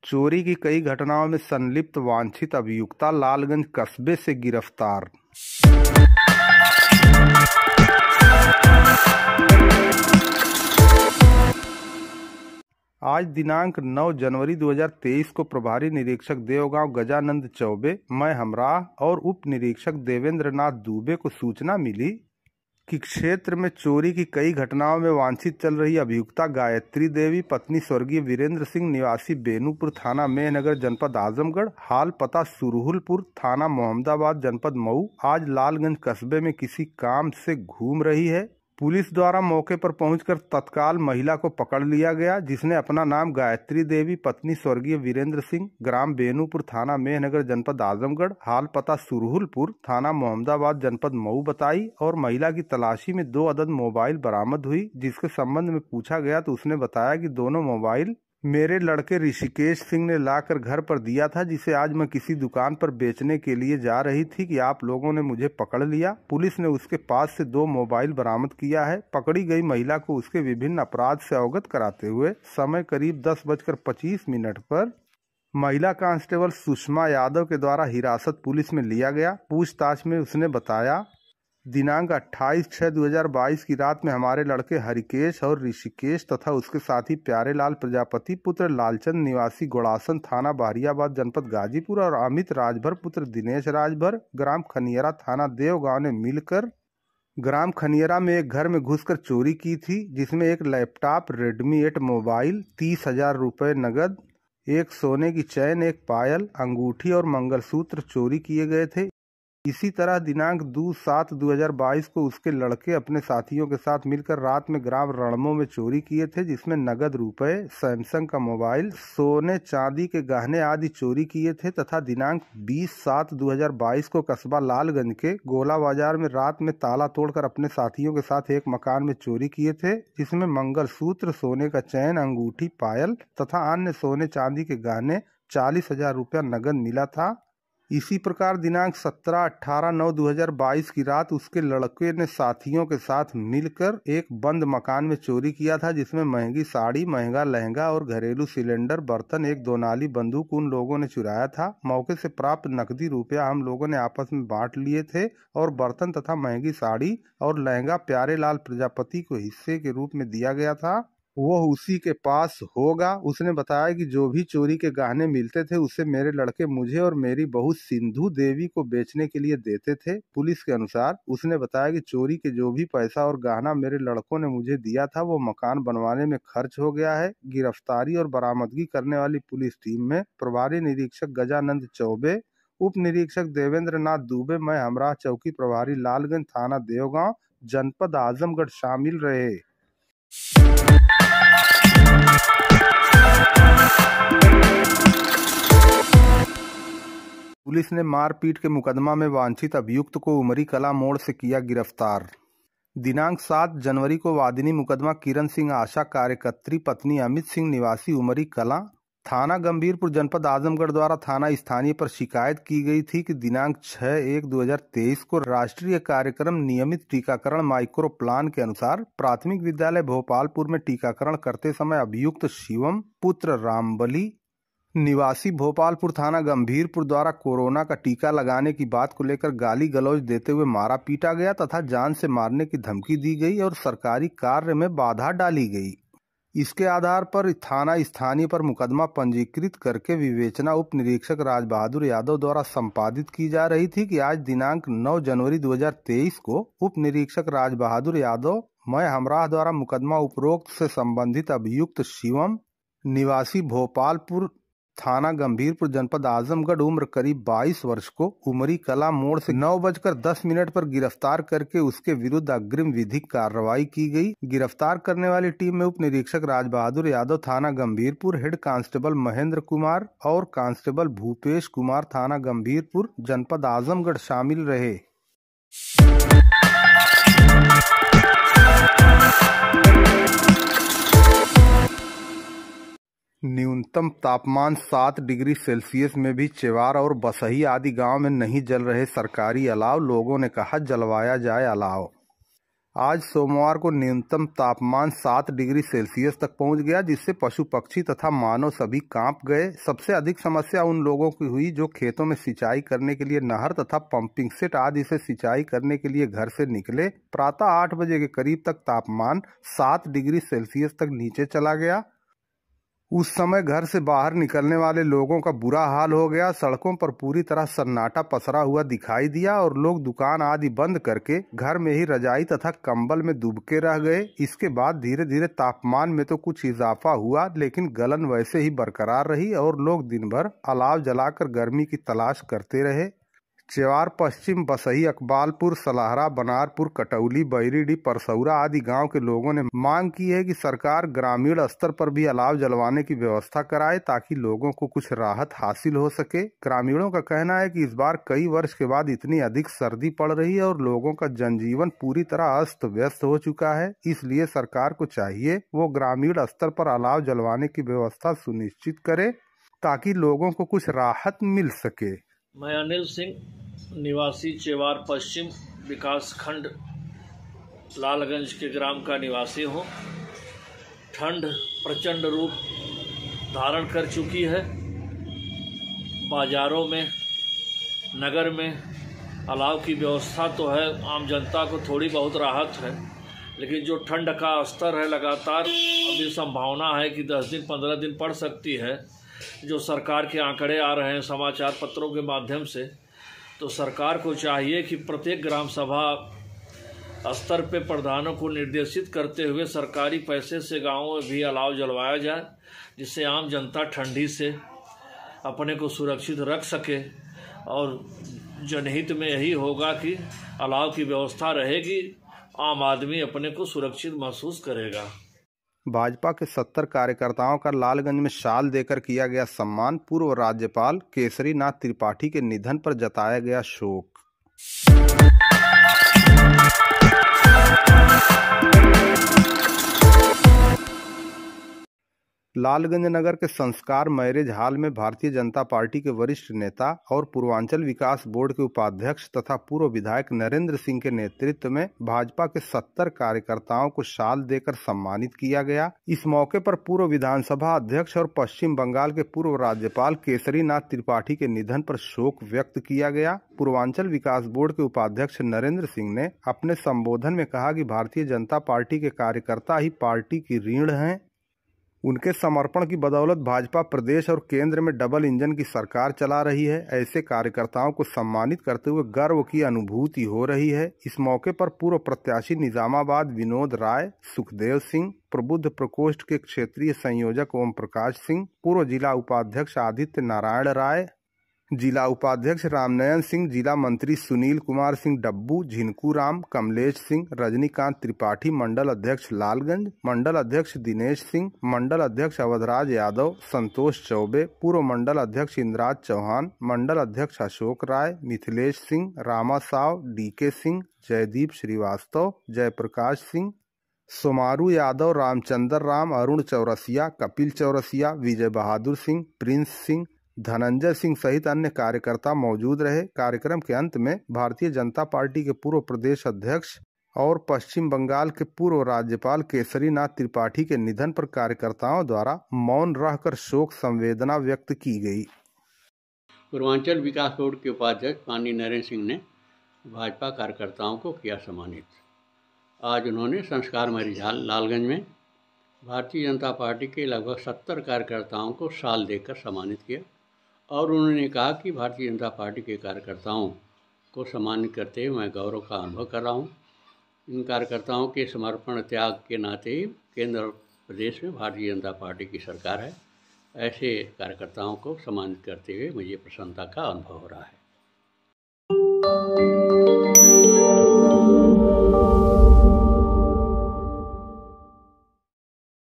चोरी की कई घटनाओं में संलिप्त वांछित अभियुक्ता लालगंज कस्बे से गिरफ्तार। आज दिनांक 9 जनवरी 2023 को प्रभारी निरीक्षक देवगांव गजानंद चौबे, मैं हमराह और उप निरीक्षक देवेंद्र नाथ दुबे को सूचना मिली कि क्षेत्र में चोरी की कई घटनाओं में वांछित चल रही अभियुक्ता गायत्री देवी पत्नी स्वर्गीय वीरेंद्र सिंह निवासी बेनूपुर थाना मेहनगर जनपद आजमगढ़, हाल पता सुरहुलपुर थाना मोहम्मदाबाद जनपद मऊ, आज लालगंज कस्बे में किसी काम से घूम रही है। पुलिस द्वारा मौके पर पहुंचकर तत्काल महिला को पकड़ लिया गया, जिसने अपना नाम गायत्री देवी पत्नी स्वर्गीय वीरेंद्र सिंह, ग्राम बेनूपुर थाना मेहनगर जनपद आजमगढ़, हाल पता सुरहुलपुर थाना मोहम्मदाबाद जनपद मऊ बताई और महिला की तलाशी में 2 अदद मोबाइल बरामद हुई। जिसके संबंध में पूछा गया तो उसने बताया कि दोनों मोबाइल मेरे लड़के ऋषिकेश सिंह ने लाकर घर पर दिया था, जिसे आज मैं किसी दुकान पर बेचने के लिए जा रही थी कि आप लोगों ने मुझे पकड़ लिया। पुलिस ने उसके पास से 2 मोबाइल बरामद किया है। पकड़ी गई महिला को उसके विभिन्न अपराध से अवगत कराते हुए समय करीब 10:25 पर महिला कांस्टेबल सुषमा यादव के द्वारा हिरासत पुलिस में लिया गया। पूछताछ में उसने बताया, दिनांक 28/6/2022 की रात में हमारे लड़के हरिकेश और ऋषिकेश तथा उसके साथी प्यारेलाल प्रजापति पुत्र लालचंद निवासी गोड़ासन थाना बहरियाबाद जनपद गाजीपुर और अमित राजभर पुत्र दिनेश राजभर ग्राम खनियरा थाना देवगांव ने मिलकर ग्राम खनियरा में एक घर में घुसकर चोरी की थी, जिसमें एक लैपटॉप, रेडमी 8 मोबाइल, 30,000 रुपये नगद, एक सोने की चैन, एक पायल, अंगूठी और मंगलसूत्र चोरी किए गए थे। इसी तरह दिनांक 2/7/2022 को उसके लड़के अपने साथियों के साथ मिलकर रात में ग्राम रणमो में चोरी किए थे, जिसमें नगद रुपए, सैमसंग का मोबाइल, सोने चांदी के गहने आदि चोरी किए थे तथा दिनांक 20/7/2022 को कस्बा लालगंज के गोला बाजार में रात में ताला तोड़कर अपने साथियों के साथ एक मकान में चोरी किए थे, जिसमें मंगलसूत्र, सोने का चैन, अंगूठी, पायल तथा अन्य सोने चांदी के गहने 40,000 रुपया नगद मिला था। इसी प्रकार दिनांक 17/18/9/2022 की रात उसके लड़के ने साथियों के साथ मिलकर एक बंद मकान में चोरी किया था, जिसमें महंगी साड़ी, महंगा लहंगा और घरेलू सिलेंडर, बर्तन, एक 2 नाली बंदूक उन लोगों ने चुराया था। मौके से प्राप्त नकदी रुपया हम लोगों ने आपस में बांट लिए थे और बर्तन तथा महंगी साड़ी और लहंगा प्यारेलाल प्रजापति को हिस्से के रूप में दिया गया था, वो उसी के पास होगा। उसने बताया कि जो भी चोरी के गहने मिलते थे उसे मेरे लड़के मुझे और मेरी बहू सिंधु देवी को बेचने के लिए देते थे। पुलिस के अनुसार उसने बताया कि चोरी के जो भी पैसा और गहना मेरे लड़कों ने मुझे दिया था वो मकान बनवाने में खर्च हो गया है। गिरफ्तारी और बरामदगी करने वाली पुलिस टीम में प्रभारी निरीक्षक गजानंद चौबे, उप निरीक्षक देवेंद्र नाथ दुबे, मैं हमराह चौकी प्रभारी लालगंज थाना देवगांव जनपद आजमगढ़ शामिल रहे। पुलिस ने मारपीट के मुकदमा में वांछित अभियुक्त को उमरी कला मोड़ से किया गिरफ्तार। दिनांक 7 जनवरी को वादिनी मुकदमा किरण सिंह आशा कार्यकर्त्री पत्नी अमित सिंह निवासी उमरी कला थाना गंभीरपुर जनपद आजमगढ़ द्वारा थाना स्थानीय पर शिकायत की गई थी कि दिनांक 6/1/2023 को राष्ट्रीय कार्यक्रम नियमित टीकाकरण माइक्रो प्लान के अनुसार प्राथमिक विद्यालय भोपालपुर में टीकाकरण करते समय अभियुक्त शिवम पुत्र रामबली निवासी भोपालपुर थाना गंभीरपुर द्वारा कोरोना का टीका लगाने की बात को लेकर गाली गलौज देते हुए मारा पीटा गया तथा जान से मारने की धमकी दी गई और सरकारी कार्य में बाधा डाली गई। इसके आधार पर थाना स्थानीय पर मुकदमा पंजीकृत करके विवेचना उप निरीक्षक राज बहादुर यादव द्वारा संपादित की जा रही थी कि आज दिनांक 9 जनवरी 2023 को उप निरीक्षक राज बहादुर यादव, मैं हमराह द्वारा मुकदमा उपरोक्त से संबंधित अभियुक्त शिवम निवासी भोपालपुर थाना गंभीरपुर जनपद आजमगढ़ उम्र करीब 22 वर्ष को उमरी कला मोड़ से 9:10 पर गिरफ्तार करके उसके विरुद्ध अग्रिम विधिक कार्रवाई की गई। गिरफ्तार करने वाली टीम में उप निरीक्षक राज बहादुर यादव थाना गंभीरपुर, हेड कांस्टेबल महेंद्र कुमार और कांस्टेबल भूपेश कुमार थाना गंभीरपुर जनपद आजमगढ़ शामिल रहे। न्यूनतम तापमान 7 डिग्री सेल्सियस में भी चेवार और बसही आदि गांव में नहीं जल रहे सरकारी अलाव, लोगों ने कहा जलवाया जाए अलाव। आज सोमवार को न्यूनतम तापमान 7 डिग्री सेल्सियस तक पहुंच गया, जिससे पशु पक्षी तथा मानव सभी कांप गए। सबसे अधिक समस्या उन लोगों की हुई जो खेतों में सिंचाई करने के लिए नहर तथा पंपिंग सेट आदि से सिंचाई करने के लिए घर से निकले। प्रातः 8 बजे के करीब तक तापमान 7 डिग्री सेल्सियस तक नीचे चला गया। उस समय घर से बाहर निकलने वाले लोगों का बुरा हाल हो गया। सड़कों पर पूरी तरह सन्नाटा पसरा हुआ दिखाई दिया और लोग दुकान आदि बंद करके घर में ही रजाई तथा कंबल में दुबके रह गए। इसके बाद धीरे धीरे तापमान में तो कुछ इजाफा हुआ, लेकिन गलन वैसे ही बरकरार रही और लोग दिन भर अलाव जलाकर गर्मी की तलाश करते रहे। चेवार पश्चिम, बसही, अकबालपुर, सलाहरा, बनारपुर, कटौली, बैरीडीह, परसौरा आदि गांव के लोगों ने मांग की है कि सरकार ग्रामीण स्तर पर भी अलाव जलवाने की व्यवस्था कराए ताकि लोगों को कुछ राहत हासिल हो सके। ग्रामीणों का कहना है कि इस बार कई वर्ष के बाद इतनी अधिक सर्दी पड़ रही है और लोगों का जनजीवन पूरी तरह अस्त व्यस्त हो चुका है, इसलिए सरकार को चाहिए वो ग्रामीण स्तर पर अलाव जलवाने की व्यवस्था सुनिश्चित करे ताकि लोगों को कुछ राहत मिल सके। मैं अनिल सिंह, निवासी चेवार पश्चिम विकासखंड लालगंज के ग्राम का निवासी हूँ। ठंड प्रचंड रूप धारण कर चुकी है। बाज़ारों में, नगर में अलाव की व्यवस्था तो है, आम जनता को थोड़ी बहुत राहत है, लेकिन जो ठंड का स्तर है लगातार अभी संभावना है कि 10 दिन 15 दिन पड़ सकती है। जो सरकार के आंकड़े आ रहे हैं समाचार पत्रों के माध्यम से, तो सरकार को चाहिए कि प्रत्येक ग्राम सभा स्तर पे प्रधानों को निर्देशित करते हुए सरकारी पैसे से गांवों में भी अलाव जलवाया जाए, जिससे आम जनता ठंडी से अपने को सुरक्षित रख सके। और जनहित में यही होगा कि अलाव की व्यवस्था रहेगी, आम आदमी अपने को सुरक्षित महसूस करेगा। भाजपा के 70 कार्यकर्ताओं का लालगंज में शाल देकर किया गया सम्मान। पूर्व राज्यपाल केसरी नाथ त्रिपाठी के निधन पर जताया गया शोक। लालगंज नगर के संस्कार मैरिज हॉल में भारतीय जनता पार्टी के वरिष्ठ नेता और पूर्वांचल विकास बोर्ड के उपाध्यक्ष तथा पूर्व विधायक नरेंद्र सिंह के नेतृत्व में भाजपा के 70 कार्यकर्ताओं को शाल देकर सम्मानित किया गया। इस मौके पर पूर्व विधानसभा अध्यक्ष और पश्चिम बंगाल के पूर्व राज्यपाल केसरी नाथ त्रिपाठी के निधन पर शोक व्यक्त किया गया। पूर्वांचल विकास बोर्ड के उपाध्यक्ष नरेंद्र सिंह ने अपने संबोधन में कहा कि भारतीय जनता पार्टी के कार्यकर्ता ही पार्टी की रीढ़ हैं। उनके समर्पण की बदौलत भाजपा प्रदेश और केंद्र में डबल इंजन की सरकार चला रही है। ऐसे कार्यकर्ताओं को सम्मानित करते हुए गर्व की अनुभूति हो रही है। इस मौके पर पूर्व प्रत्याशी निजामाबाद विनोद राय, सुखदेव सिंह, प्रबुद्ध प्रकोष्ठ के क्षेत्रीय संयोजक ओम प्रकाश सिंह, पूर्व जिला उपाध्यक्ष आदित्य नारायण राय, जिला उपाध्यक्ष रामनयन सिंह, जिला मंत्री सुनील कुमार सिंह डब्बू, झिनकू राम, कमलेश सिंह, रजनीकांत त्रिपाठी, मंडल अध्यक्ष लालगंज, मंडल अध्यक्ष दिनेश सिंह, मंडल अध्यक्ष अवधराज यादव, संतोष चौबे, पूर्व मंडल अध्यक्ष इंद्राज चौहान, मंडल अध्यक्ष अशोक राय, मिथिलेश सिंह, रामा साव, डीके सिंह, जयदीप श्रीवास्तव, जयप्रकाश सिंह, सोमारू यादव, रामचंद्र राम, अरुण चौरसिया, कपिल चौरसिया, विजय बहादुर सिंह, प्रिंस सिंह, धनंजय सिंह सहित अन्य कार्यकर्ता मौजूद रहे। कार्यक्रम के अंत में भारतीय जनता पार्टी के पूर्व प्रदेश अध्यक्ष और पश्चिम बंगाल के पूर्व राज्यपाल केसरी नाथ त्रिपाठी के निधन पर कार्यकर्ताओं द्वारा मौन रहकर शोक संवेदना व्यक्त की गई। पूर्वांचल विकास बोर्ड के उपाध्यक्ष माननीय नरेंद्र सिंह ने भाजपा कार्यकर्ताओं को किया सम्मानित। आज उन्होंने संस्कार मैरिज हॉल लालगंज में भारतीय जनता पार्टी के लगभग 70 कार्यकर्ताओं को शाल देकर सम्मानित किया और उन्होंने कहा कि भारतीय जनता पार्टी के कार्यकर्ताओं को सम्मानित करते हुए मैं गौरव का अनुभव कर रहा हूँ। इन कार्यकर्ताओं के समर्पण त्याग के नाते केंद्र और प्रदेश में भारतीय जनता पार्टी की सरकार है। ऐसे कार्यकर्ताओं को सम्मानित करते हुए मुझे प्रसन्नता का अनुभव हो रहा है।